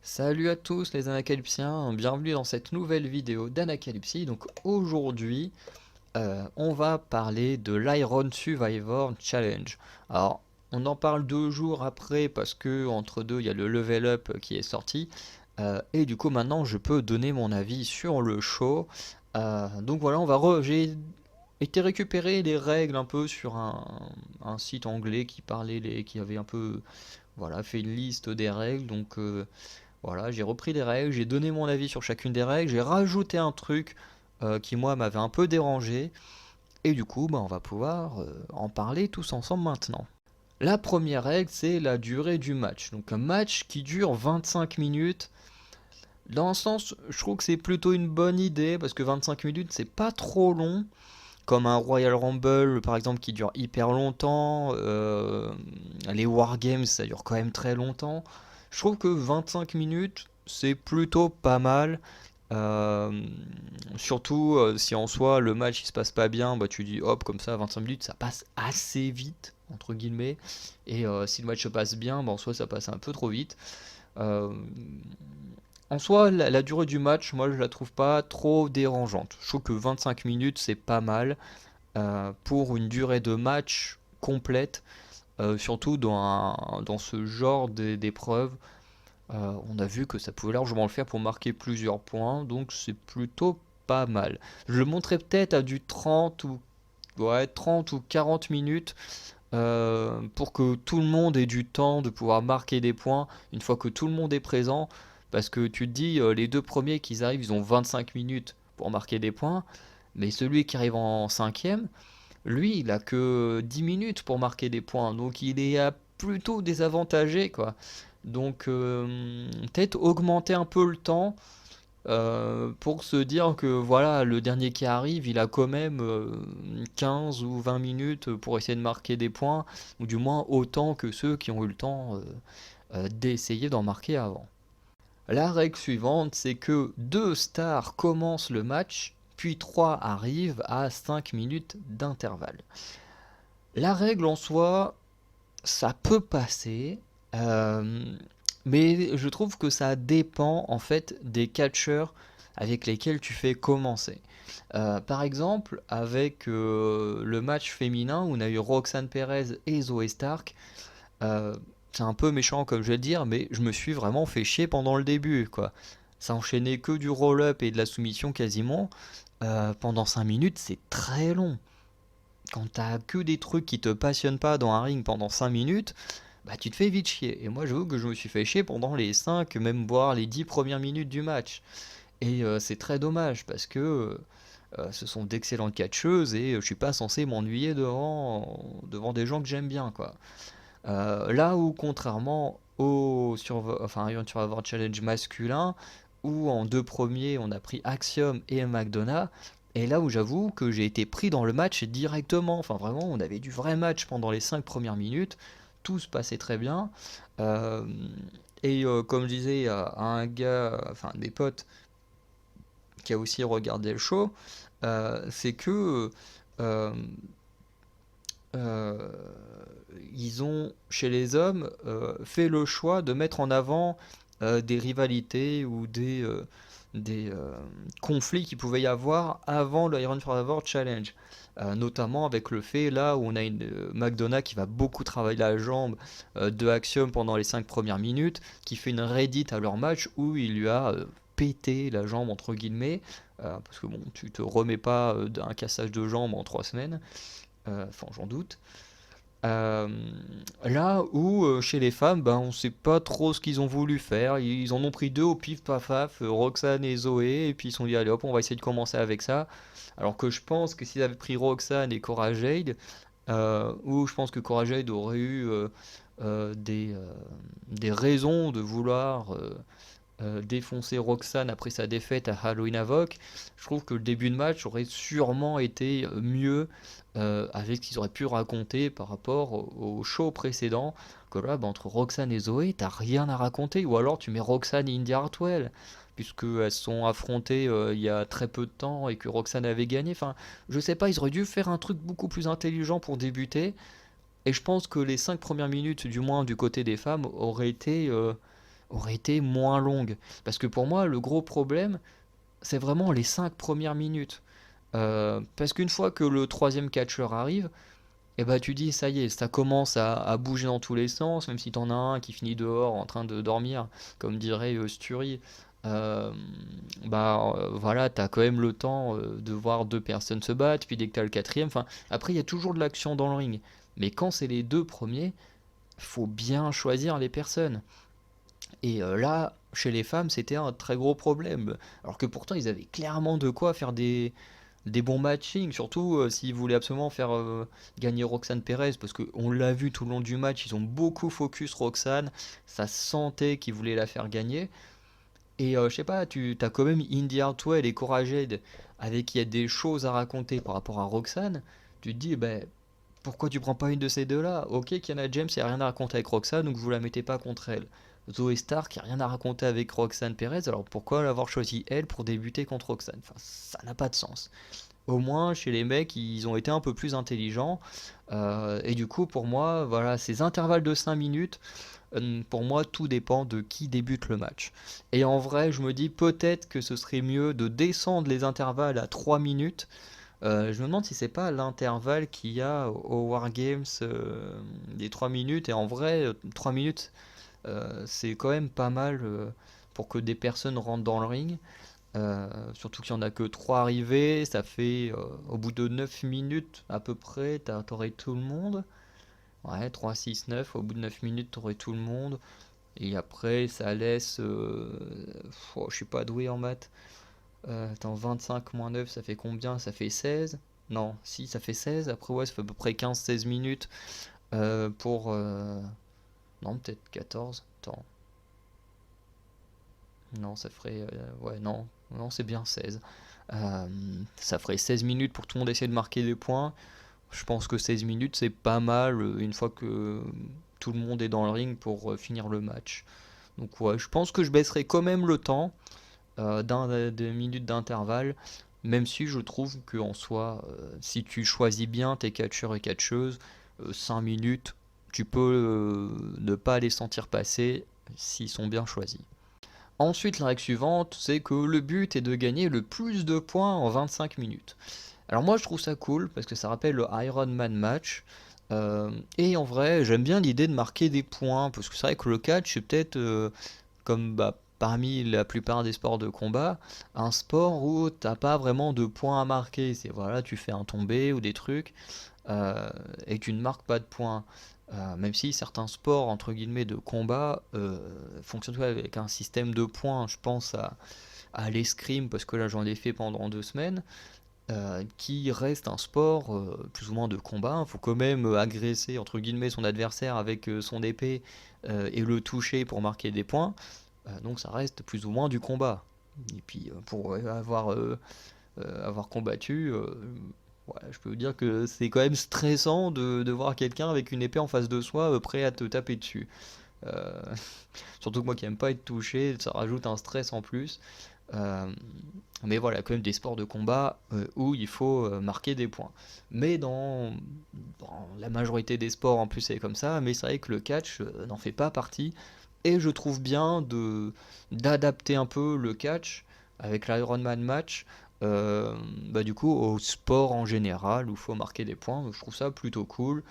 Salut à tous les Anacalypsiens, bienvenue dans cette nouvelle vidéo d'Anacalypsie. Donc aujourd'hui, on va parler de l'Iron Survivor Challenge. Alors, on en parle 2 jours après parce que entre deux, il y a le level up qui est sorti. Et du coup, maintenant, je peux donner mon avis sur le show. Donc voilà, j'ai été récupérer les règles un peu sur un site anglais qui avait un peu, voilà, fait une liste des règles. Donc voilà, j'ai repris les règles, j'ai donné mon avis sur chacune des règles, j'ai rajouté un truc qui moi m'avait un peu dérangé, et du coup bah, on va pouvoir en parler tous ensemble maintenant. La première règle, c'est la durée du match. Donc un match qui dure 25 minutes. Dans un sens, je trouve que c'est plutôt une bonne idée, parce que 25 minutes, c'est pas trop long, comme un Royal Rumble par exemple qui dure hyper longtemps, les Wargames ça dure quand même très longtemps. Je trouve que 25 minutes c'est plutôt pas mal. Euh, Surtout si en soi le match il se passe pas bien, bah tu dis hop comme ça 25 minutes ça passe assez vite entre guillemets. Et si le match se passe bien, bah en soi ça passe un peu trop vite. Euh, En soi, la durée du match, moi je la trouve pas trop dérangeante. Je trouve que 25 minutes c'est pas mal pour une durée de match complète, surtout dans ce genre d'épreuve. On a vu que ça pouvait largement le faire pour marquer plusieurs points, donc c'est plutôt pas mal. Je le montrais peut-être à du 30 ou, ouais, 30 ou 40 minutes pour que tout le monde ait du temps de pouvoir marquer des points une fois que tout le monde est présent. Parce que tu te dis, les deux premiers qui arrivent, ils ont 25 minutes pour marquer des points, mais celui qui arrive en cinquième, lui, il a que 10 minutes pour marquer des points, donc il est plutôt désavantagé, quoi. Donc peut-être augmenter un peu le temps pour se dire que voilà, le dernier qui arrive, il a quand même 15 ou 20 minutes pour essayer de marquer des points, ou du moins autant que ceux qui ont eu le temps d'essayer d'en marquer avant. La règle suivante, c'est que deux stars commencent le match, puis trois arrivent à 5 minutes d'intervalle. La règle en soi, ça peut passer, euh, mais je trouve que ça dépend en fait des catcheurs avec lesquels tu fais commencer. Par exemple, avec le match féminin où on a eu Roxane Perez et Zoé Stark, euh, c'est un peu méchant comme je vais le dire, mais je me suis vraiment fait chier pendant le début, quoi. Ça enchaînait que du roll-up et de la soumission quasiment. Pendant 5 minutes, c'est très long. Quand t'as que des trucs qui te passionnent pas dans un ring pendant 5 minutes, bah tu te fais vite chier. Et moi, j'avoue que je me suis fait chier pendant les 5, même voire les 10 premières minutes du match. Et c'est très dommage parce que ce sont d'excellentes catcheuses et je suis pas censé m'ennuyer devant des gens que j'aime bien, quoi. Là où, contrairement enfin, Iron Survivor Challenge masculin, où en deux premiers on a pris Axiom et McDonough, et là où j'avoue que j'ai été pris dans le match directement. Enfin, vraiment, on avait du vrai match pendant les 5 premières minutes, tout se passait très bien. Euh, Comme je disais à un gars, enfin, des potes qui a aussi regardé le show, c'est que euh, euh, ils ont, chez les hommes, fait le choix de mettre en avant des rivalités ou des conflits qu'il pouvait y avoir avant le Iron Survivor Challenge. Notamment avec le fait là où on a une McDonough qui va beaucoup travailler la jambe de Axiom pendant les 5 premières minutes, qui fait une Reddit à leur match où il lui a pété la jambe entre guillemets, parce que bon, tu te remets pas d'un cassage de jambe en 3 semaines, enfin j'en doute. Euh, Là où chez les femmes, ben, on sait pas trop ce qu'ils ont voulu faire. Ils en ont pris deux au pif paf paf, Roxane et Zoé, et puis ils se sont dit allez hop, on va essayer de commencer avec ça. Alors que je pense que s'ils avaient pris Roxane et Cora Jade, ou je pense que Cora Jade aurait eu des raisons de vouloir défoncer Roxane après sa défaite à Halloween Havoc, je trouve que le début de match aurait sûrement été mieux avec ce qu'ils auraient pu raconter par rapport au show précédent. Que là, bah, entre Roxane et Zoé, t'as rien à raconter. Ou alors tu mets Roxane et Indy Hartwell, puisqu'elles se sont affrontées il y a très peu de temps et que Roxane avait gagné. Enfin, je sais pas, ils auraient dû faire un truc beaucoup plus intelligent pour débuter. Et je pense que les 5 premières minutes, du moins du côté des femmes, auraient été aurait été moins longue. Parce que pour moi, le gros problème, c'est vraiment les 5 premières minutes. Parce qu'une fois que le troisième catcheur arrive, et bah tu dis ça y est, ça commence à bouger dans tous les sens, même si t'en as un qui finit dehors en train de dormir, comme dirait Sturi. Voilà, t'as quand même le temps de voir deux personnes se battre, puis dès que t'as le quatrième, enfin, après il y a toujours de l'action dans le ring. Mais quand c'est les deux premiers, faut bien choisir les personnes. Et là, chez les femmes, c'était un très gros problème. Alors que pourtant, ils avaient clairement de quoi faire des bons matchings, surtout s'ils voulaient absolument faire gagner Roxane Perez, parce qu'on l'a vu tout le long du match, ils ont beaucoup focus Roxane, ça sentait qu'ils voulaient la faire gagner. Et je sais pas, tu as quand même Indy Hartwell et Couraged avec qui il y a des choses à raconter par rapport à Roxane. Tu te dis, eh ben, pourquoi tu prends pas une de ces deux-là? Ok, Kiana James, il n'y a rien à raconter avec Roxane, donc vous la mettez pas contre elle. Zoé Stark, il n'y a rien à raconter avec Roxane Perez, alors pourquoi l'avoir choisi elle pour débuter contre Roxane? Enfin, ça n'a pas de sens. Au moins, chez les mecs, ils ont été un peu plus intelligents. Et du coup, pour moi, voilà, ces intervalles de 5 minutes, pour moi, tout dépend de qui débute le match. Et en vrai, je me dis peut-être que ce serait mieux de descendre les intervalles à 3 minutes. Je me demande si c'est pas l'intervalle qu'il y a au Wargames des 3 minutes. Et en vrai, 3 minutes, c'est quand même pas mal pour que des personnes rentrent dans le ring. Surtout qu'il n'y en a que 3 arrivés, ça fait au bout de 9 minutes à peu près, t'aurais tout le monde. Ouais, 3 6 9 au bout de 9 minutes, t'aurais tout le monde. Et après, ça laisse. Je suis pas doué en maths. Attends, 25 moins 9, ça fait combien? Ça fait 16. Non, si, ça fait 16. Après, ouais, ça fait à peu près 15 16 minutes pour. Non, peut-être 14. Attends. Non, ça ferait. Ouais, non. Non, c'est bien 16. Euh, Ça ferait 16 minutes pour tout le monde essayer de marquer des points. Je pense que 16 minutes, c'est pas mal une fois que tout le monde est dans le ring pour finir le match. Donc ouais, je pense que je baisserai quand même le temps des minutes d'intervalle, même si je trouve que en soi, si tu choisis bien tes catcheurs et catcheuses, 5 minutes, tu peux ne pas les sentir passer s'ils sont bien choisis. Ensuite, la règle suivante, c'est que le but est de gagner le plus de points en 25 minutes. Alors moi je trouve ça cool parce que ça rappelle le Iron Man match. Et en vrai j'aime bien l'idée de marquer des points parce que c'est vrai que le catch c'est peut-être comme parmi la plupart des sports de combat un sport où t'as pas vraiment de points à marquer. C'est voilà, tu fais un tombé ou des trucs et tu ne marques pas de points. Même si certains sports entre guillemets de combat fonctionnent avec un système de points. Je pense à l'escrime parce que là j'en ai fait pendant 2 semaines qui reste un sport plus ou moins de combat. Il faut quand même agresser entre guillemets son adversaire avec son épée et le toucher pour marquer des points. Donc ça reste plus ou moins du combat. Et puis pour avoir combattu, ouais, je peux vous dire que c'est quand même stressant de voir quelqu'un avec une épée en face de soi prêt à te taper dessus. Euh, Surtout que moi qui aime pas être touché, ça rajoute un stress en plus. Euh, mais voilà, quand même des sports de combat où il faut marquer des points. Mais dans la majorité des sports en plus c'est comme ça, mais c'est vrai que le catch n'en fait pas partie. Et je trouve bien d'adapter un peu le catch avec l'Ironman match du coup au sport en général où il faut marquer des points. Donc, je trouve ça plutôt cool.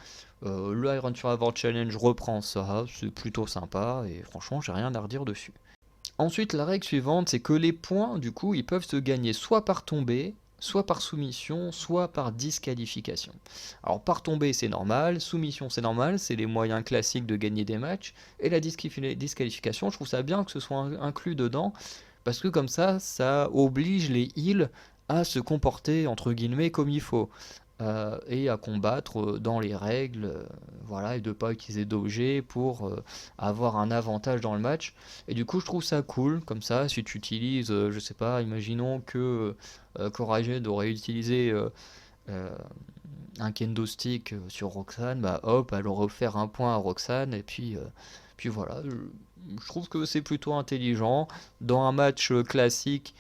Le Iron Survivor Challenge reprend ça, c'est plutôt sympa et franchement j'ai rien à redire dessus. Ensuite, la règle suivante, c'est que les points, du coup, ils peuvent se gagner soit par tombée, soit par soumission, soit par disqualification. Alors par tombée, c'est normal, soumission, c'est normal, c'est les moyens classiques de gagner des matchs, et la disqualification, je trouve ça bien que ce soit inclus dedans, parce que comme ça oblige les heals à se comporter, entre guillemets, comme il faut. Et à combattre dans les règles, voilà, et de pas utiliser d'objets pour avoir un avantage dans le match. Et du coup, je trouve ça cool, comme ça, si tu utilises, je sais pas, imaginons que Coraged aurait utilisé euh, un kendo stick sur Roxane, bah hop, elle aurait offert un point à Roxane, et puis voilà. je trouve que c'est plutôt intelligent. Dans un match classique,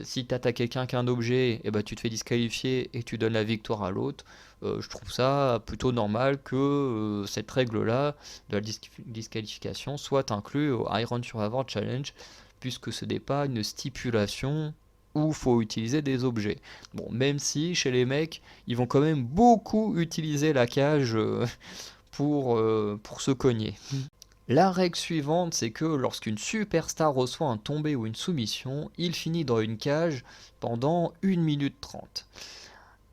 si tu attaques quelqu'un qui a un objet, et ben, tu te fais disqualifier et tu donnes la victoire à l'autre. Je trouve ça plutôt normal que cette règle-là de la disqualification soit inclue au Iron Survivor Challenge, puisque ce n'est pas une stipulation où il faut utiliser des objets. Bon, même si chez les mecs, ils vont quand même beaucoup utiliser la cage pour se cogner. La règle suivante, c'est que lorsqu'une superstar reçoit un tombé ou une soumission, il finit dans une cage pendant 1 minute 30.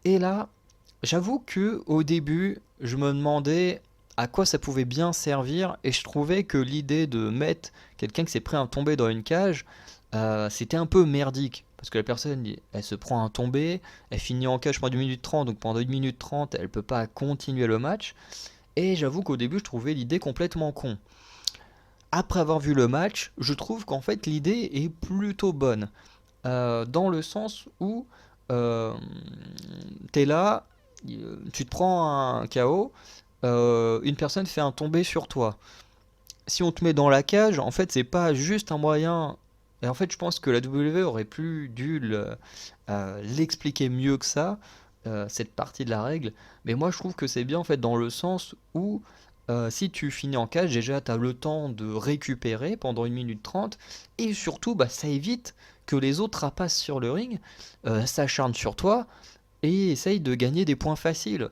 Et là, j'avoue que au début, je me demandais à quoi ça pouvait bien servir et je trouvais que l'idée de mettre quelqu'un qui s'est pris un tombé dans une cage, c'était un peu merdique. Parce que la personne, elle se prend un tombé, elle finit en cage pendant 1 minute 30, donc pendant 1 minute 30, elle peut pas continuer le match. Et j'avoue qu'au début, je trouvais l'idée complètement con. Après avoir vu le match, je trouve qu'en fait l'idée est plutôt bonne. Dans le sens où euh, t'es là, tu te prends un KO, une personne fait un tombé sur toi. Si on te met dans la cage, en fait c'est pas juste un moyen. Et en fait je pense que la WWE aurait plus dû l'expliquer mieux que ça, cette partie de la règle. Mais moi je trouve que c'est bien en fait dans le sens où si tu finis en cage, déjà tu as le temps de récupérer pendant 1 minute 30 et surtout bah, ça évite que les autres rapaces sur le ring, s'acharnent sur toi et essayent de gagner des points faciles.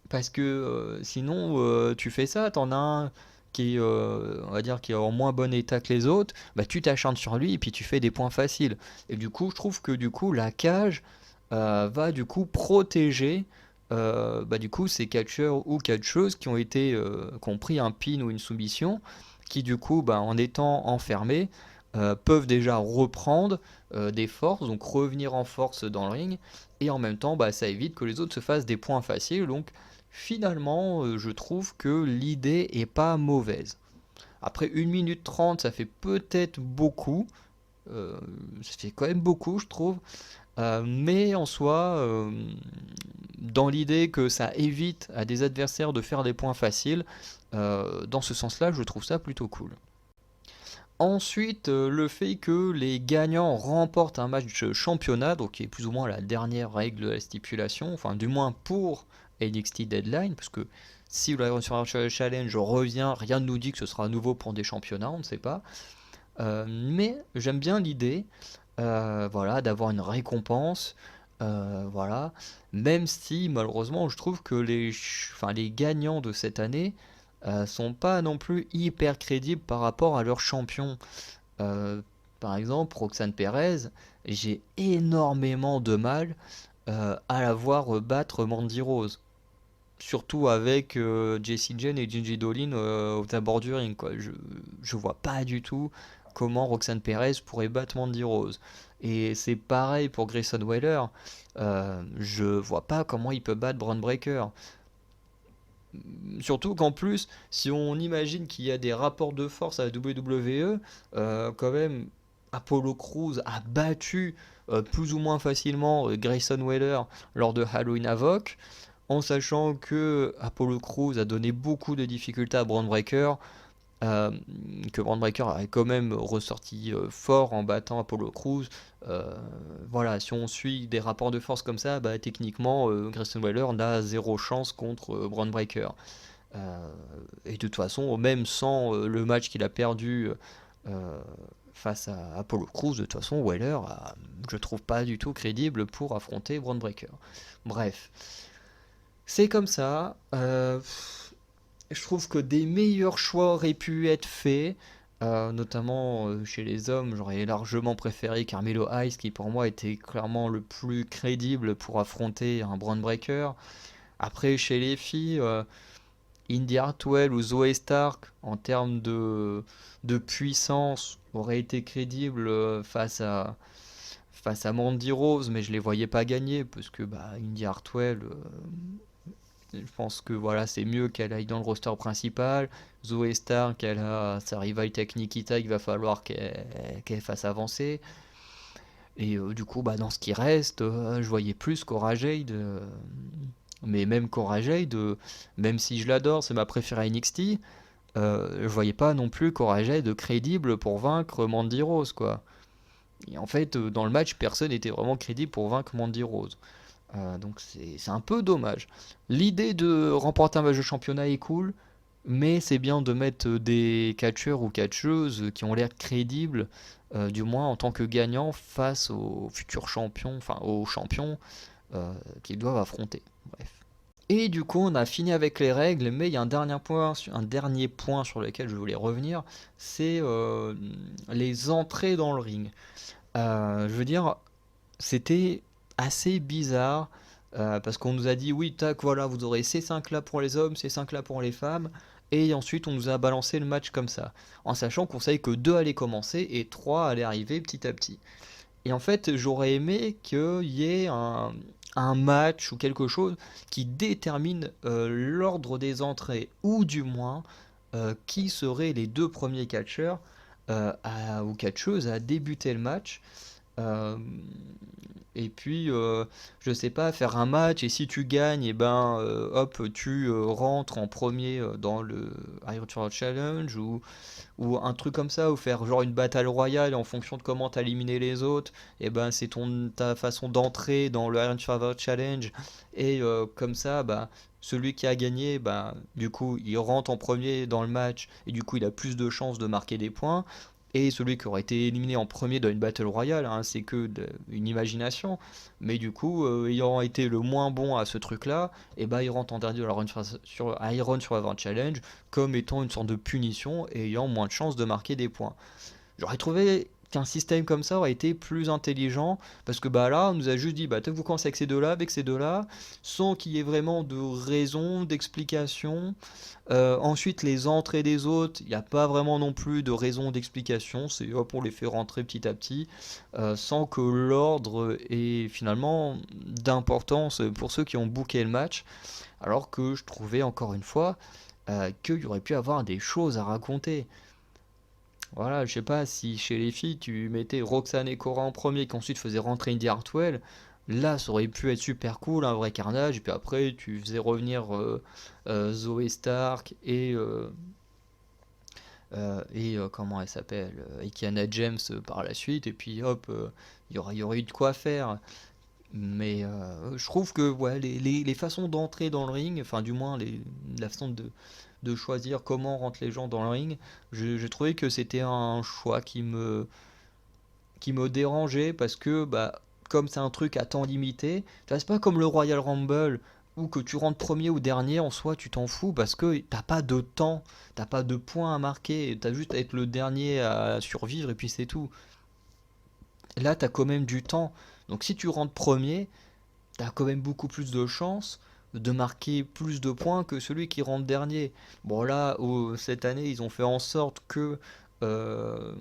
Parce que sinon, tu fais ça, t'en as un qui est, on va dire, qui est en moins bon état que les autres, bah tu t'acharnes sur lui et puis tu fais des points faciles. Et du coup, je trouve que du coup, la cage va du coup protéger bah, du coup, ces catcheurs ou catcheuses qui ont pris un pin ou une soumission, qui du coup, bah, en étant enfermés, peuvent déjà reprendre des forces, donc revenir en force dans le ring, et en même temps, bah, ça évite que les autres se fassent des points faciles. Donc finalement, je trouve que l'idée est pas mauvaise. Après 1 minute 30, ça fait peut-être beaucoup. euh, Ça fait quand même beaucoup, je trouve. Mais en soi, dans l'idée que ça évite à des adversaires de faire des points faciles, dans ce sens-là, je trouve ça plutôt cool. Ensuite, le fait que les gagnants remportent un match de championnat, donc qui est plus ou moins la dernière règle de la stipulation, enfin du moins pour NXT Deadline, parce que si le Survivor Challenge revient, rien ne nous dit que ce sera à nouveau pour des championnats, on ne sait pas. Mais j'aime bien l'idée, voilà, d'avoir une récompense, voilà. Même si malheureusement, je trouve que enfin, les gagnants de cette année sont pas non plus hyper crédibles par rapport à leurs champions. Euh, Par exemple, Roxane Perez, j'ai énormément de mal à la voir battre Mandy Rose. Surtout avec Jessie Jane et Gigi Dolin aux abords du ring, quoi. Je vois pas du tout comment Roxane Perez pourrait battre Mandy Rose. Et c'est pareil pour Grayson Waller. Je vois pas comment il peut battre Braun Breaker. Surtout qu'en plus, si on imagine qu'il y a des rapports de force à la WWE, quand même, Apollo Crews a battu plus ou moins facilement Grayson Waller lors de Halloween Havoc, en sachant que Apollo Crews a donné beaucoup de difficultés à Braun Breaker, euh, que Braun Breaker a quand même ressorti fort en battant Apollo Crews. Euh, voilà, si on suit des rapports de force comme ça, bah, techniquement, Grayson Waller n'a zéro chance contre Braun Breaker. Euh, et de toute façon, même sans le match qu'il a perdu euh, face à Apollo Crews, de toute façon, Waller, je trouve pas du tout crédible pour affronter Braun Breaker. Bref, c'est comme ça. Je trouve que des meilleurs choix auraient pu être faits, notamment chez les hommes. J'aurais largement préféré Carmelo Hayes, qui pour moi était clairement le plus crédible pour affronter un Braun Breaker. Après, chez les filles, Indy Hartwell ou Zoe Stark, en termes de puissance, auraient été crédibles face à Mandy Rose, mais je les voyais pas gagner, parce que bah, Indy Hartwell, je pense que voilà, c'est mieux qu'elle aille dans le roster principal. Zoé Stark, elle a sa rivalité avec Nikita qu'il va falloir qu'elle fasse avancer. Et du coup, bah, dans ce qui reste, je voyais plus Cora Jade. Mais même Cora Jade, même si je l'adore, c'est ma préférée à NXT. je voyais pas non plus Courageux de crédible pour vaincre Mandy Rose, quoi. Et en fait, dans le match, personne n'était vraiment crédible pour vaincre Mandy Rose. Donc c'est un peu dommage. L'idée de remporter un match de championnat est cool, mais c'est bien de mettre des catcheurs ou catcheuses qui ont l'air crédibles, du moins en tant que gagnants face aux futurs champions, enfin aux champions qu'ils doivent affronter. Bref. Et du coup, on a fini avec les règles, mais il y a un dernier point sur lequel je voulais revenir, c'est les entrées dans le ring. Je veux dire, c'était assez bizarre parce qu'on nous a dit oui, tac, voilà, vous aurez ces 5 là pour les hommes, ces 5 là pour les femmes, et ensuite on nous a balancé le match comme ça, en sachant qu'on savait que 2 allaient commencer et 3 allaient arriver petit à petit. Et en fait, j'aurais aimé qu'il y ait un match ou quelque chose qui détermine l'ordre des entrées, ou du moins qui seraient les 2 premiers catcheurs ou catcheuses à débuter le match. Euh, et puis, je sais pas, faire un match et si tu gagnes, et ben, hop, tu rentres en premier dans le Iron Survivor Challenge ou un truc comme ça, ou faire genre une bataille royale en fonction de comment t'as éliminé les autres, et ben c'est ta façon d'entrer dans le Iron Survivor Challenge. Et comme ça, bah, celui qui a gagné, bah, du coup, il rentre en premier dans le match et du coup, il a plus de chances de marquer des points. Et celui qui aurait été éliminé en premier dans une battle royale, hein, c'est que une imagination. Mais du coup, ayant été le moins bon à ce truc-là, et ben il rentre en dernier dans la Iron Survivor Challenge comme étant une sorte de punition et ayant moins de chances de marquer des points. J'aurais trouvé qu'un système comme ça aurait été plus intelligent parce que bah là on nous a juste dit bah vous commencez avec ces deux là sans qu'il y ait vraiment de raison d'explication. Ensuite les entrées des autres il n'y a pas vraiment non plus de raison d'explication, c'est hop on les fait rentrer petit à petit sans que l'ordre ait finalement d'importance pour ceux qui ont booké le match, alors que je trouvais encore une fois qu'il y aurait pu avoir des choses à raconter. Voilà, je sais pas si chez les filles tu mettais Roxane et Cora en premier, qu'ensuite faisait rentrer Indy Hartwell, là ça aurait pu être super cool, un vrai carnage, et puis après tu faisais revenir Zoé Stark comment elle s'appelle, et Kiana James par la suite, et puis hop, il y aurait eu de quoi faire. Mais je trouve que ouais, les façons d'entrer dans le ring, enfin du moins la façon de choisir comment rentrent les gens dans le ring, j'ai trouvé que c'était un choix qui me dérangeait parce que bah, comme c'est un truc à temps limité, c'est pas comme le Royal Rumble où que tu rentres premier ou dernier, en soi tu t'en fous parce que t'as pas de temps, t'as pas de points à marquer, t'as juste à être le dernier à survivre et puis c'est tout. Là t'as quand même du temps, donc si tu rentres premier, t'as quand même beaucoup plus de chances de marquer plus de points que celui qui rentre dernier. Bon là, cette année, ils ont fait en sorte euh,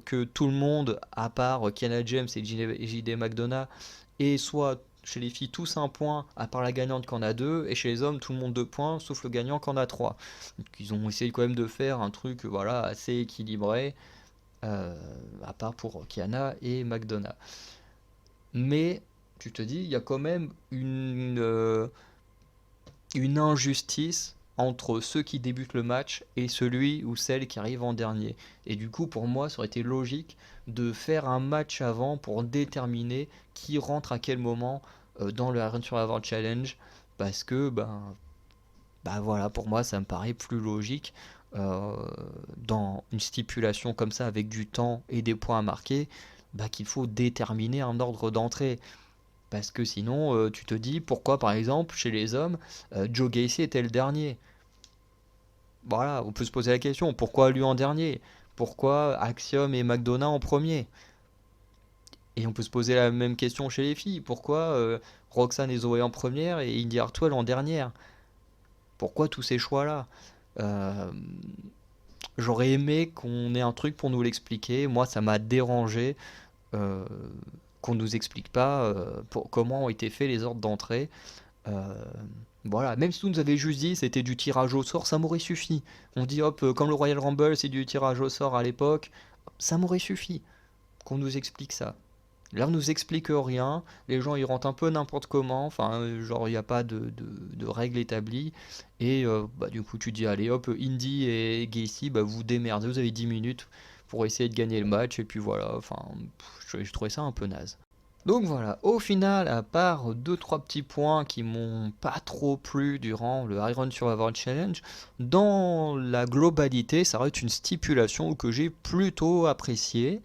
que tout le monde, à part Kiana James et JD McDonough, ait soit chez les filles tous un point, à part la gagnante qui en a deux, et chez les hommes tout le monde deux points, sauf le gagnant qui en a trois. Donc ils ont essayé quand même de faire un truc voilà, assez équilibré, euh, à part pour Kiana et McDonough. Mais tu te dis, il y a quand même une injustice entre ceux qui débutent le match et celui ou celle qui arrive en dernier. Et du coup, pour moi, ça aurait été logique de faire un match avant pour déterminer qui rentre à quel moment dans le Iron Survivor Challenge. Parce que, bah voilà, pour moi, ça me paraît plus logique euh, dans une stipulation comme ça avec du temps et des points à marquer, bah, qu'il faut déterminer un ordre d'entrée. Parce que sinon, tu te dis pourquoi, par exemple, chez les hommes, Joe Gacy était le dernier. Voilà, on peut se poser la question, pourquoi lui en dernier? Pourquoi Axiom et McDonough en premier? Et on peut se poser la même question chez les filles, pourquoi Roxanne et Zoé en première et Indy Hartwell en dernière? Pourquoi tous ces choix-là? Euh, J'aurais aimé qu'on ait un truc pour nous l'expliquer. Moi, ça m'a dérangé euh, qu'on nous explique pas comment ont été faits les ordres d'entrée. Euh, voilà, même si vous nous avez juste dit c'était du tirage au sort, ça m'aurait suffi. On dit hop, comme le Royal Rumble c'est du tirage au sort à l'époque, ça m'aurait suffi qu'on nous explique ça. Là, on nous explique rien, les gens ils rentrent un peu n'importe comment, enfin, genre il n'y a pas de règles établies, et bah, du coup tu dis allez hop, Indy et Gacy, bah, vous démerdez, vous avez 10 minutes pour essayer de gagner le match, et puis voilà, enfin, je trouvais ça un peu naze. Donc voilà, au final, à part deux trois petits points qui m'ont pas trop plu durant le Iron Survivor Challenge, dans la globalité, ça reste une stipulation que j'ai plutôt appréciée.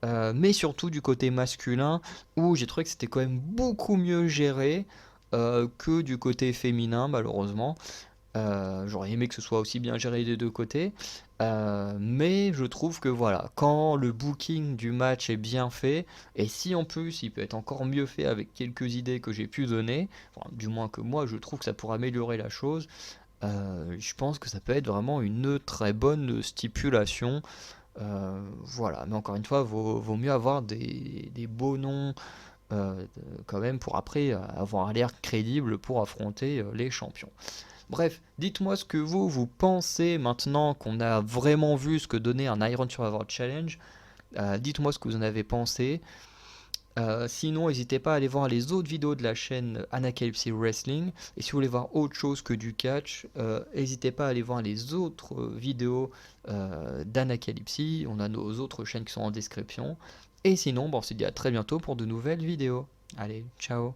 Mais surtout du côté masculin, où j'ai trouvé que c'était quand même beaucoup mieux géré que du côté féminin, malheureusement. J'aurais aimé que ce soit aussi bien géré des deux côtés. Mais je trouve que voilà, quand le booking du match est bien fait, et si en plus il peut être encore mieux fait avec quelques idées que j'ai pu donner, enfin, du moins que moi je trouve que ça pourrait améliorer la chose, je pense que ça peut être vraiment une très bonne stipulation. Voilà, mais encore une fois, vaut mieux avoir des beaux noms quand même pour après avoir l'air crédible pour affronter les champions. Bref, dites-moi ce que vous pensez maintenant qu'on a vraiment vu ce que donnait un Iron Survivor Challenge. Dites-moi ce que vous en avez pensé. Sinon, n'hésitez pas à aller voir les autres vidéos de la chaîne Anacalypse Wrestling. Et si vous voulez voir autre chose que du catch, n'hésitez pas à aller voir les autres vidéos d'Anacalypse. On a nos autres chaînes qui sont en description. Et sinon, bon, on se dit à très bientôt pour de nouvelles vidéos. Allez, ciao!